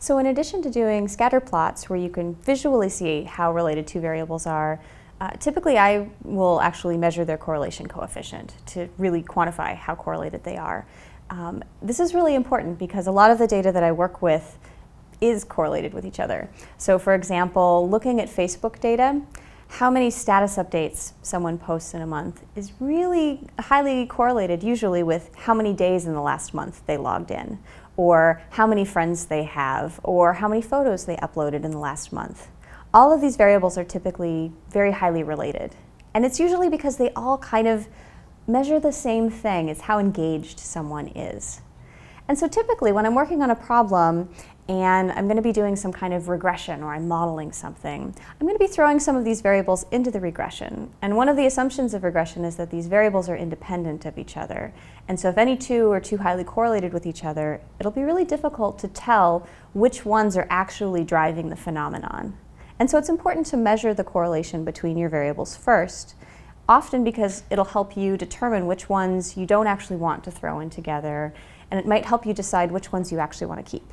So in addition to doing scatter plots where you can visually see how related two variables are, typically I will actually measure their correlation coefficient to really quantify how correlated they are. This is really important because a lot of the data that I work with is correlated with each other. So for example, looking at Facebook data, how many status updates someone posts in a month is really highly correlated usually with how many days in the last month they logged in, or how many friends they have, or how many photos they uploaded in the last month. All of these variables are typically very highly related. And it's usually because they all kind of measure the same thing as how engaged someone is. And so typically when I'm working on a problem and I'm going to be doing some kind of regression or I'm modeling something, I'm going to be throwing some of these variables into the regression. And one of the assumptions of regression is that these variables are independent of each other. And so if any two are too highly correlated with each other, it'll be really difficult to tell which ones are actually driving the phenomenon. And so it's important to measure the correlation between your variables first, often because it'll help you determine which ones you don't actually want to throw in together, and it might help you decide which ones you actually want to keep.